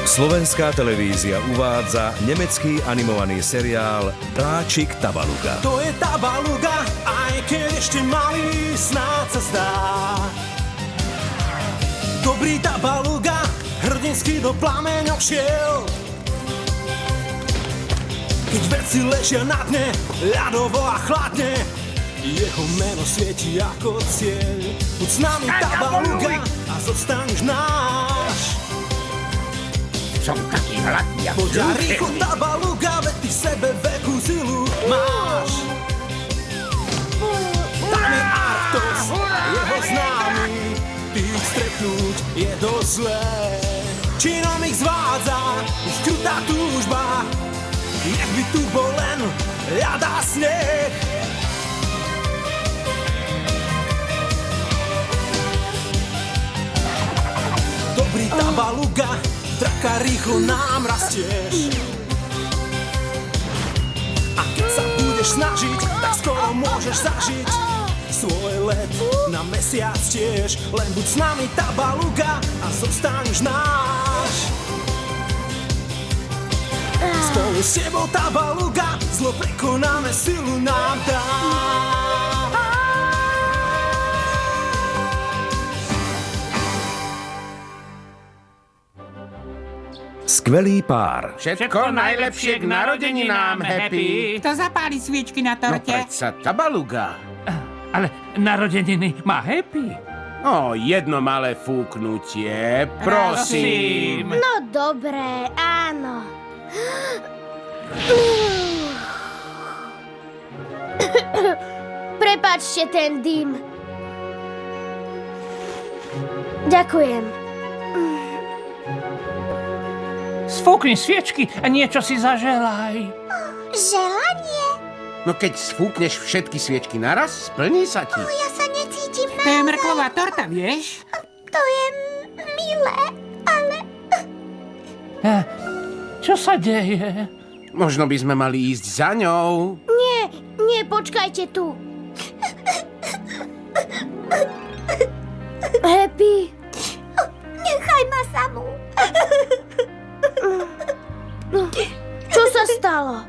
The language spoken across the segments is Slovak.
Slovenská televízia uvádza nemecký animovaný seriál Práčik Tabaluga. To je Tabaluga, aj keď ešte malý, snáď sa zdá. Dobrý Tabaluga, hrdinsky do plameňov šiel. Keď veci ležia na dne, ľadovo a chladne, jeho meno svieti ako cieľ. Buď s nami Tabaluga a zostaneš náš. Som taký hladný a Poď a rýchlo Tabaluga, veď ty v sebe veľkú silu máš. Tam je Arktos a jeho známy, tých stretnúť je dosť zlé. Činom ich zvádza ich krutá túžba, nech by tu bol len ľad a sneh. Dobrý Tabaluga, traka rýchlo nám rastieš. A keď sa budeš snažiť, tak skoro môžeš zažiť svoj let na mesiac tiež. Len buď s nami Tabaluga a zostaneš náš. Spolu s tebou Tabaluga, zlo prekonáme, silu nám dá. Skvelý pár. Všetko najlepšie k narodeninám, Happy. Kto zapáli sviečky na No torte? predsa Tabaluga. Ale narodeniny má Happy. Jedno malé fúknutie, prosím. No dobré, áno. Prepáčte ten dym. Ďakujem. Sfúkni sviečky a niečo si zaželaj. Želanie? No keď sfúkneš všetky sviečky naraz, splní sa ti. Ja sa necítim To je mrkvová torta, vieš? To je milé, ale... Čo sa deje? Možno by sme mali ísť za ňou. Nie, počkajte tu. Happy. Nechaj ma samú. Čo sa stalo?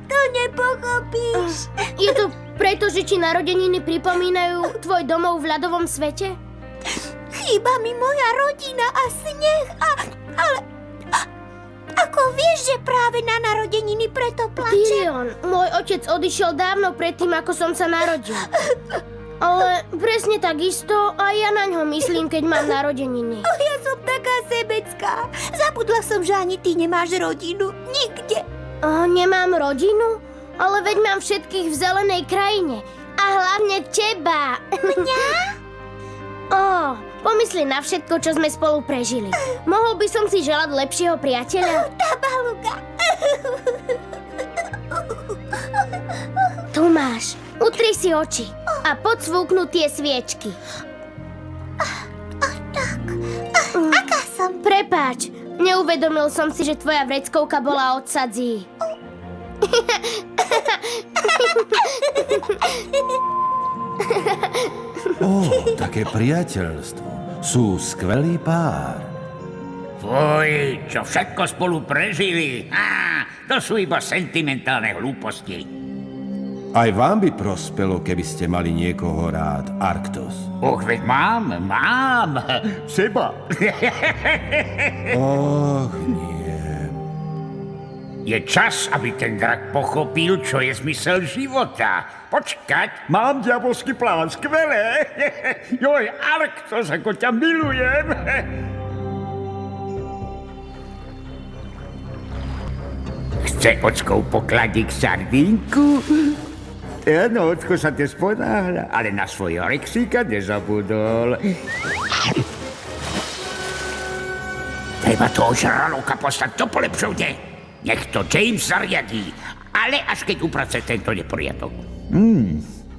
To nepochopíš. Je to preto, že ti narodeniny pripomínajú tvoj domov v ľadovom svete? Chýba mi moja rodina a sneh ale... Ako vieš, že práve na narodeniny preto plačem? Tyrion, môj otec odišiel dávno predtým, ako som sa narodil. Ale presne takisto aj ja na ňo myslím, keď mám narodeniny. Ja som taká sebecká. Zabudla som, že ani ty nemáš rodinu. Nikde. Nemám rodinu? Ale veď mám všetkých v zelenej krajine. A hlavne teba. Mňa? Pomysli na všetko, čo sme spolu prežili. Mohol by som si želať lepšieho priateľa? Tabaluga. Tu máš. Utri si oči a podsvúknú tie sviečky. Aká som? Prepáč, neuvedomil som si, že tvoja vreckovka bola od sadzí. Také priateľstvo. Sú skvelý pár. Fuj, čo všetko spolu prežili. To sú iba sentimentálne hlúposti. Aj vám by prospelo, keby ste mali niekoho rád, Arktos. Veď mám. Seba. Nie. Je čas, aby ten drak pochopil, čo je zmysel života. Počkať, mám diabolský plán, skvelé. Joj, Arktos, ako ťa milujem. Chce očkou pokladík sardínku? Áno, ocko sa dnes ponáhľa, ale na svojho Rexíka nezabudol. Treba toho žraloka poslať do polepšovne. Nech to James zariadí, ale až keď uprace tento neporiadok.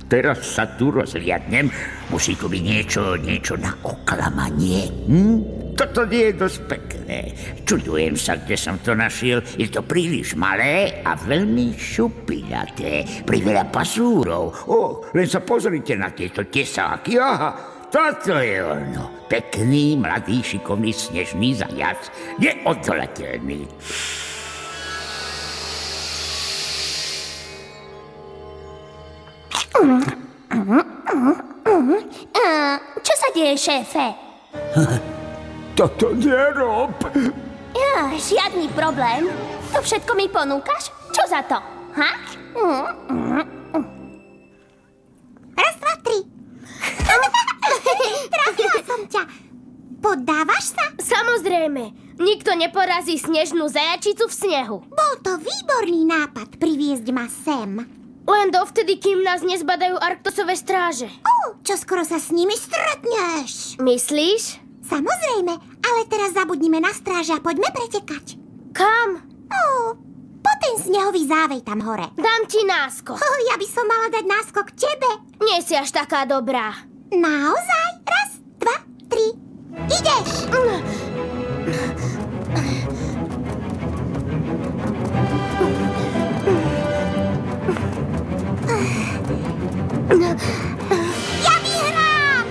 Teraz sa tu rozliadnem. Musí tu byť niečo na oklamanie. Toto nie je dosť pekné. Čudujem sa, kde som to našiel. Je to príliš malé a veľmi šupiľaté. Priveľa pasúrov. Len sa pozrite na tieto tesáky. Aha, toto je ono. Pekný, mladý, šikovný, snežný zajac. Neodolateľný. Čo sa deje, šéfe? Toto nerob. Žiadny problém. To všetko mi ponúkaš? Čo za to? Ha? Raz, dva, tri. Trafila som ťa. Poddávaš sa? Samozrejme, nikto neporazí snežnú zajačicu v snehu. Bol to výborný nápad priviesť ma sem. Len dovtedy, kým nás nezbadajú Arktosové stráže. Čo skoro sa s nimi stretneš. Myslíš? Samozrejme, ale teraz zabudnime na stráže a poďme pretekať. Kam? Po ten snehový závej tam hore. Dám ti náskok. Ja by som mala dať náskok tebe. Nie si až taká dobrá. Naozaj? Raz, dva, tri. Ideš! Ja vyhrám!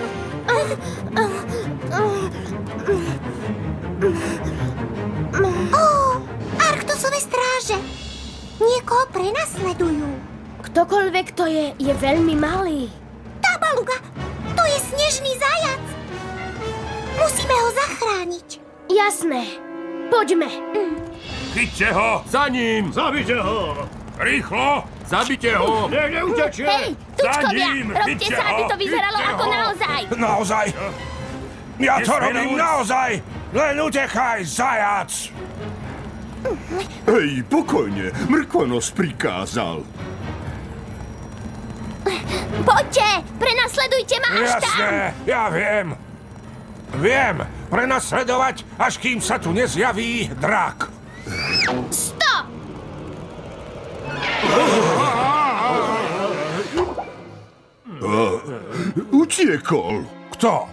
Arktosové stráže. Niekoho prenasledujú. Ktokoľvek to je veľmi malý. Tabaluga, to je snežný zajac. Musíme ho zachrániť. Jasné. Poďme. Chyťte ho! Za ním! Zabite ho! Rýchlo! Zabite ho! Nech neutečie! Hej, tučkovia, ním, robte chyťte sa, aby ho, to vyzeralo chyťte ako ho. naozaj. Naozaj? Ja to Nesmie robím nauč- naozaj! Len utekaj, zajac! Hej, pokojne, Mrkvonos prikázal. Poďte, prenasledujte ma až tam. Jasné, ja viem. Viem, prenasledovať, až kým sa tu nezjaví drak. Stop! Utiekol. Kto?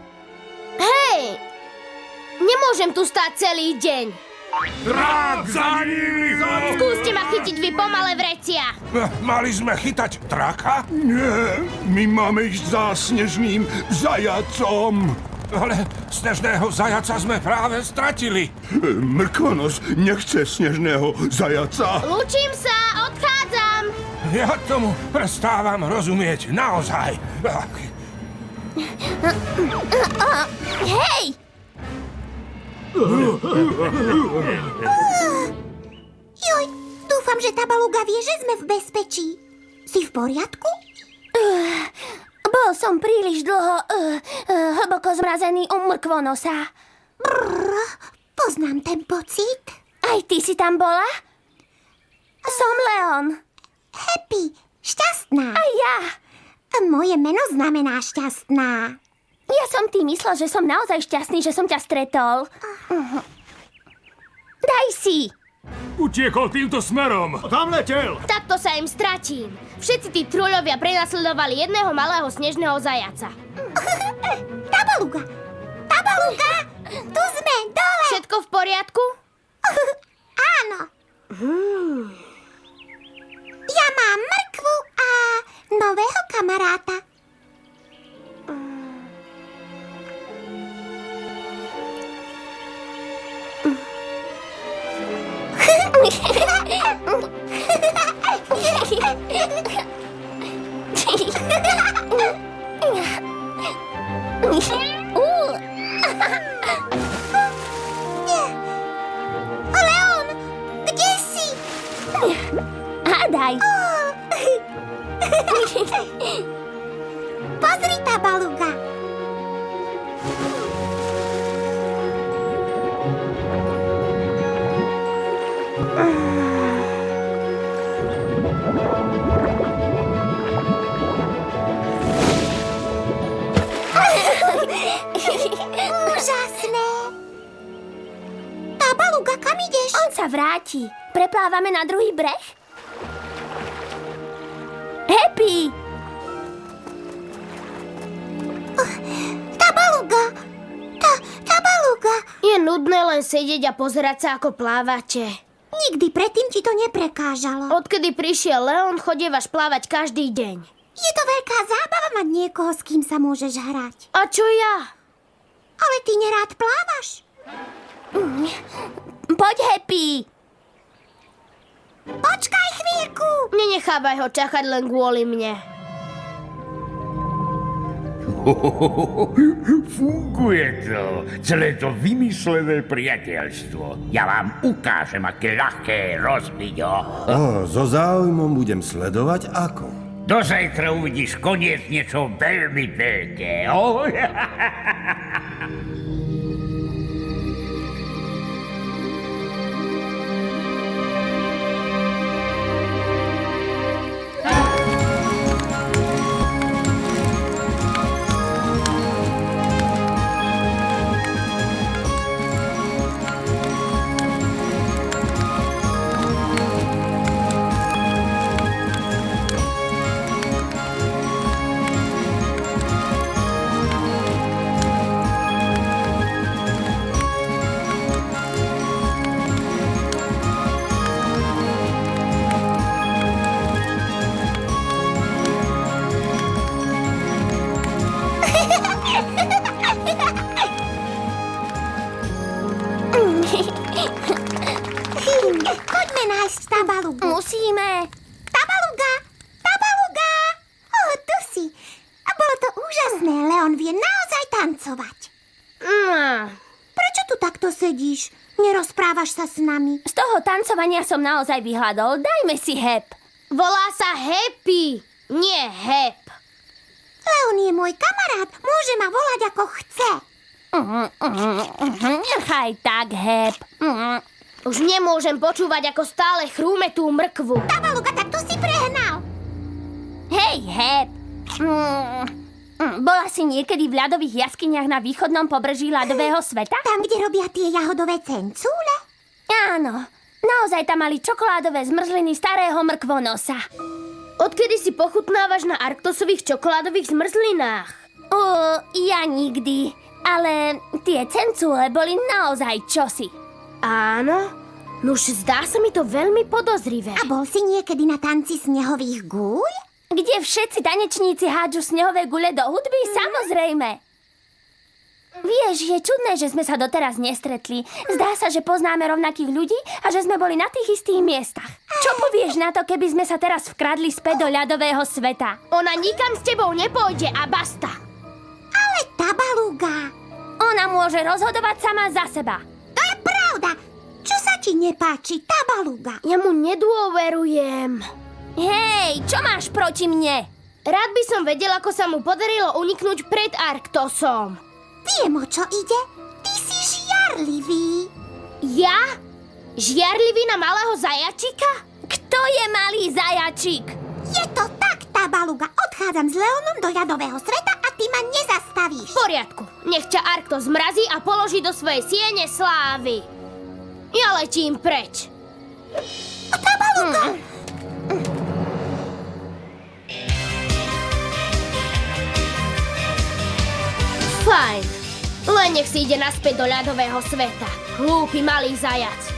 Hej! Nemôžem tu stáť celý deň. Drak za ním! Skúste ma chytiť vy pomalé vrecia. Mali sme chytať draka? Nie, my máme ísť za snežným zajacom. Ale snežného zajaca sme práve stratili. Mrkvonos nechce snežného zajaca. Lúčim sa, odchádzam. Ja tomu prestávam rozumieť, naozaj. Hej! Joj, dúfam, že Tabaluga vie, že sme v bezpečí. Si v poriadku? Bol som príliš dlho hlboko zmrazený u Mrkvonosa. Poznám ten pocit. Aj ty si tam bola? Som Leon. Happy, šťastná. Aj ja. Moje meno znamená šťastná. Ja som tým myslel, že som naozaj šťastný, že som ťa stretol. Daj si. Utiekol týmto smerom! Tam letel. Takto sa im stratím. Všetci tí truľovia prenasledovali jedného malého snežného zajaca. Tabaluga! Tabaluga! Tu sme, dole! Všetko v poriadku? Áno. Ja mám mrkvu a nového kamaráta. Leon, kde si? Hádaj. Pozri, Tabaluga. Úžasné. Tabaluga, kam ideš? On sa vráti. Preplávame na druhý breh? Happy! Tabaluga! Tabaluga! Je nudné len sedieť a pozerať sa, ako plávate. Nikdy predtým ti to neprekážalo. Odkedy prišiel Leon, chodievaš plávať každý deň. Je to veľká zábava mať niekoho, s kým sa môžeš hrať. A čo ja? Ale ty nerád plávaš. Poď, Happy. Počkaj chvíľku. Nenechávaj ho čakať len kvôli mne. Funguje to. Celé to vymyslené priateľstvo. Ja vám ukážem, aké ľahké rozbiť ho. So záujmom budem sledovať ako. Do zajtra uvidíš koniec niečo veľmi veľké. Poďme nájsť Tabalugu. Musíme. Tabaluga! Tabaluga! Tu si. A bolo to úžasné. Leon vie naozaj tancovať. Prečo tu takto sedíš? Nerozprávaš sa s nami. Z toho tancovania som naozaj vyhľadol. Dajme si Hep. Volá sa Happy, nie Hep. Leon je môj kamarát. Môže ma volať ako chce. Nechaj tak, Hep. Už nemôžem počúvať, ako stále chrúme tú mrkvu. Tabaluga, tak tu si prehnal. Hej, Hep. Bola si niekedy v ľadových jaskyniach na východnom pobreží ľadového sveta? Tam, kde robia tie jahodové cencúle? Áno. Naozaj tam mali čokoládové zmrzliny starého mrkvonosa. Odkedy si pochutnávaš na arktosových čokoládových zmrzlinách? Ja nikdy. Ale tie cencúle boli naozaj čosi. Áno? Nuž zdá sa mi to veľmi podozrivé. A bol si niekedy na tanci snehových gúľ? Kde všetci tanečníci hádžu snehové gule do hudby? Samozrejme. Vieš, je čudné, že sme sa doteraz nestretli. Zdá sa, že poznáme rovnakých ľudí a že sme boli na tých istých miestach. Čo povieš na to, keby sme sa teraz vkradli späť do ľadového sveta? Ona nikam s tebou nepôjde a basta. Ale Tabaluga. Ona môže rozhodovať sama za seba. To je pravda. Čo sa ti nepáči, Tabaluga? Ja mu nedôverujem. Hej, čo máš proti mne? Rád by som vedel, ako sa mu podarilo uniknúť pred Arktosom. Viem, o čo ide. Ty si žiarlivý. Ja? Žiarlivý na malého zajačika? Kto je malý zajačik? Je to tak, Tabaluga. Odchádzam s Leonom do ľadového sveta a ty ma nezastavíš. V poriadku. Nech ťa Arktos zmrazí a položí do svojej siene slávy. Ja letím preč. Tabaluga! Fajn. Len nech si ide naspäť do ľadového sveta. Hlúpy malý zajac.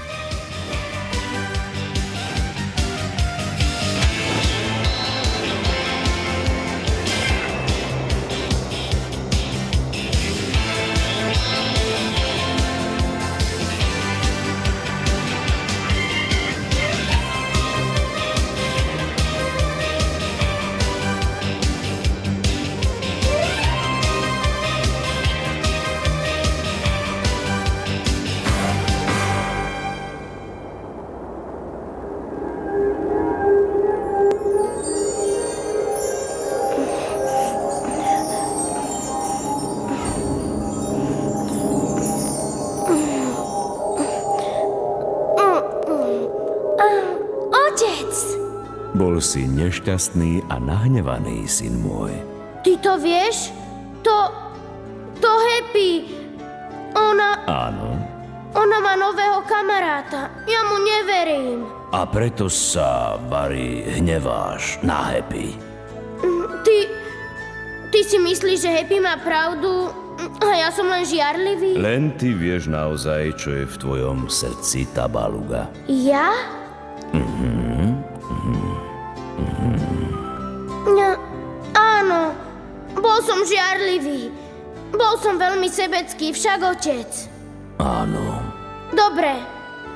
Bol si nešťastný a nahnevaný, syn môj. Ty to vieš? To Happy. Áno. Ona má nového kamaráta. Ja mu neverím. A preto sa, Barry, hneváš na Happy. Ty si myslíš, že Happy má pravdu a ja som len žiarlivý? Len ty vieš naozaj, čo je v tvojom srdci, Tabaluga. Ja? Bol som žiarlivý. Bol som veľmi sebecký, však otec. Áno, Dobre,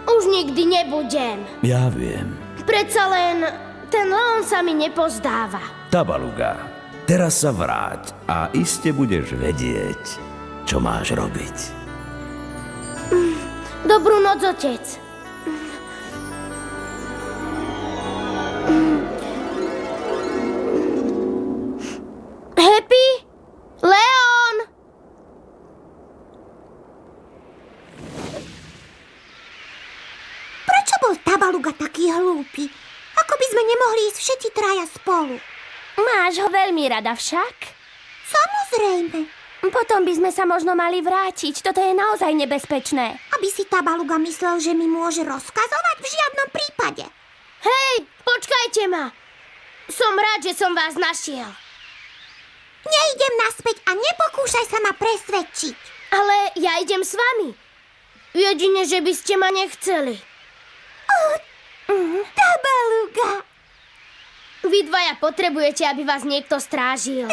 už nikdy nebudem. ja viem. Predsa len ten Leon sa mi nepozdáva. Tabaluga, teraz sa vráť a iste budeš vedieť, čo máš robiť. Dobrú noc, otec. Happy? Leon? Prečo bol Tabaluga taký hlúpy? Ako by sme nemohli ísť všetci traja spolu? Máš ho veľmi rada však? Samozrejme. Potom by sme sa možno mali vrátiť. Toto je naozaj nebezpečné. Aby si Tabaluga myslel, že mi môže rozkazovať? V žiadnom prípade. Hej, počkajte ma. Som rád, že som vás našiel. Neidem naspäť a nepokúšaj sa ma presvedčiť. Ale ja idem s vami. Jedine, že by ste ma nechceli. Tabaluga. Vy dvaja potrebujete, aby vás niekto strážil.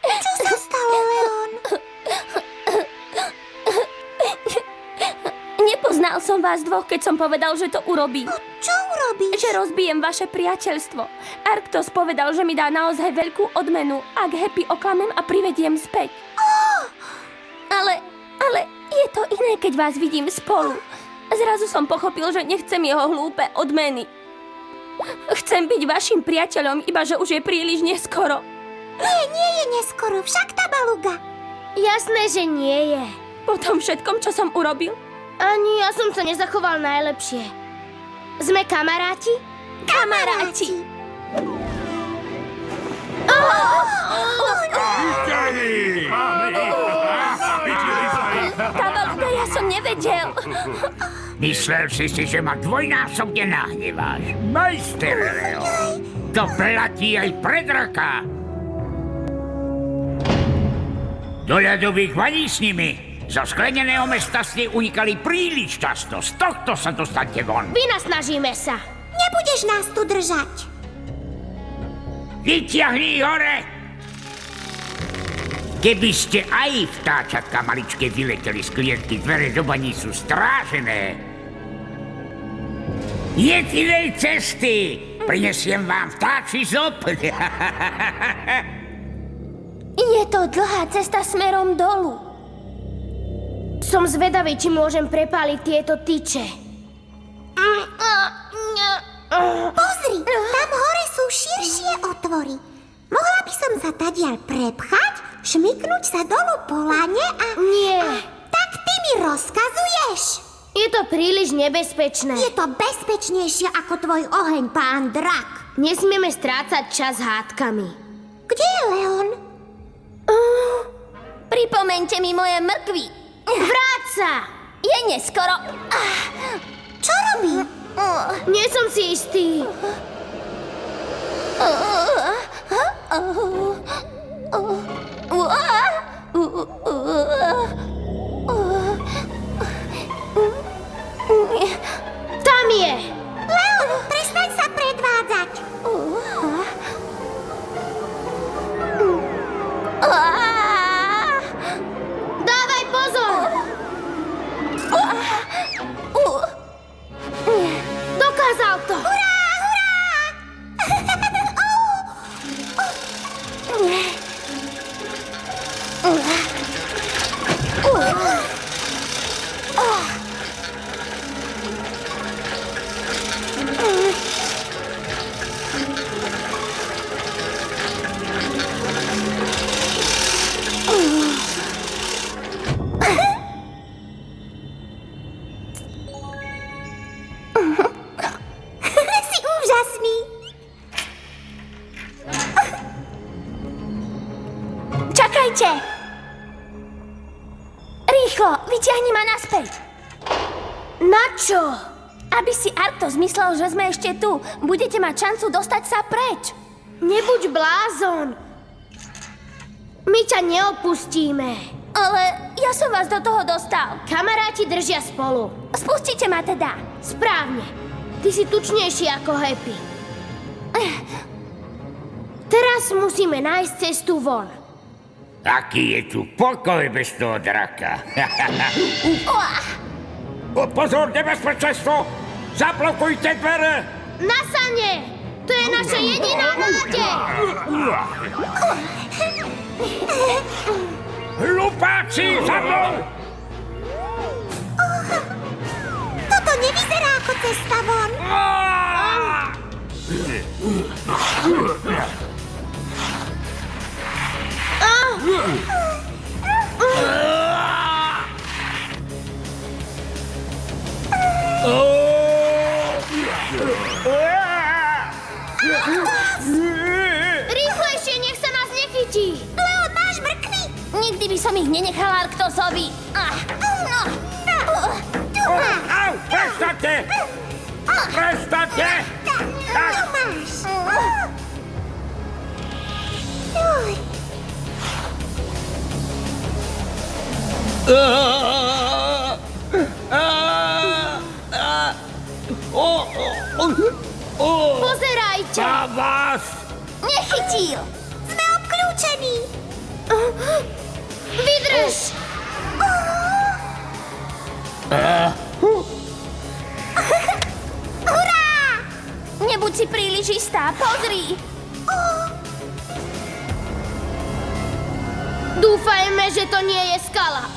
Čo sa stalo, Leon? Nepoznal som vás dvoch, keď som povedal, že to urobím. Čo urobíš? Že rozbijem vaše priateľstvo. Arktos povedal, že mi dá naozaj veľkú odmenu, ak Happy oklamem a privediem späť. Ale je to iné, keď vás vidím spolu. Zrazu som pochopil, že nechcem jeho hlúpe odmeny. Chcem byť vašim priateľom, iba že už je príliš neskoro. Nie je neskoro, však Tabaluga. Jasné, že nie je. Po tom všetkom, čo som urobil? Ani ja som sa nezachoval najlepšie. Sme kamaráti? Kamaráti! Tabaluga, ja som nevedel. Myslel si, že ma dvojnásobne nahneváš. Majster Leo, to platí aj pre draka. Do ľadových vaní s nimi. Zo skleneného mesta ste unikali príliš často. Z tohto sa dostaňte von. Vynasnažíme sa. Nebudeš nás tu držať. Vyťahni hore! Keby ste aj vtáčatka maličké vyleteli z klietky, dvere do baní sú strážené. Jedinej cesty! Prinesiem vám vtáči zop. Je to dlhá cesta smerom dolu. Som zvedavý, či môžem prepáliť tieto tyče. Pozri, tam hore sú širšie otvory. Mohla by som sa tadiaľ prepchať, šmyknúť sa dolu po lane a... Nie. Tak ty mi rozkazuješ? Je to príliš nebezpečné. Je to bezpečnejšie ako tvoj oheň, pán drak. Nesmieme strácať čas hádkami. Kde je Leon? Pripomeňte mi moje mrkvy. Vráť sa! Je neskoro. Čo robí? Nie som si istý. Tam je! Leon, prestaň sa predvádzať. Dávaj pozor! Dokázal to! Hurá, hurá! Si úžasný. Čakajte! Rýchlo, vyťahni ma naspäť. Na čo? Aby si Arktos myslel, že sme ešte tu. Budete mať šancu dostať sa preč. Nebuď blázon. My ťa neopustíme. Ale ja som vás do toho dostal. Kamaráti držia spolu. Spustite ma teda. Správne. Ty si tučnejší ako Happy. Teraz musíme nájsť cestu von. Aký je tu pokoj bez toho draka. Pozor, nebezpečenstvo! Zablokujte dvere! Na sane! To je naša jediná nádej! Hlupáci, za mnou! Toto nevyzerá ako cesta von. Rýchlejšie, nech sa nás nechytí! Leon, máš mrkvy? Nikdy by som ich nenechala Arktosovi. Au, prestaňte! Prestaňte! Tak! Máš. Juj. Pozerajte! Na vás! Nechytil. Sme obklúčení. Vydrž! Hurá! Nebuď si príliš istá, pozri. Dúfajme, že to nie je skala.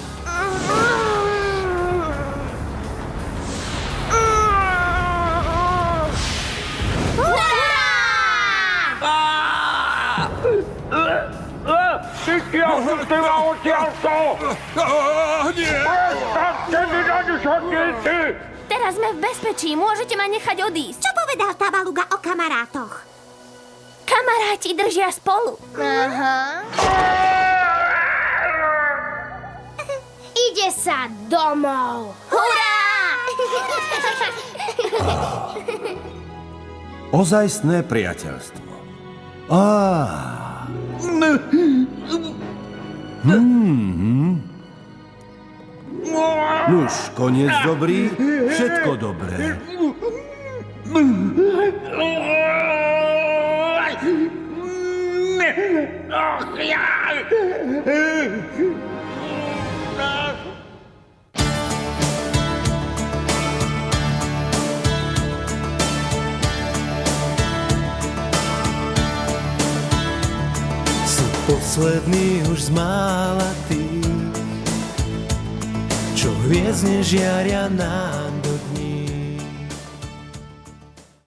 Vytiahnuť ma odtiaľto! Nie! Prestaňte mi na ničotníci! Teraz sme v bezpečí, môžete ma nechať odísť. Čo povedal Tabaluga o kamarátoch? Kamaráti držia spolu. Aha. Ide sa domov. Hurá! Ozajstné priateľstvo. Nuž, koniec dobrý, všetko dobré. Ach, ja! Posledný už z mála tých, čo hviezdne žiaria nám.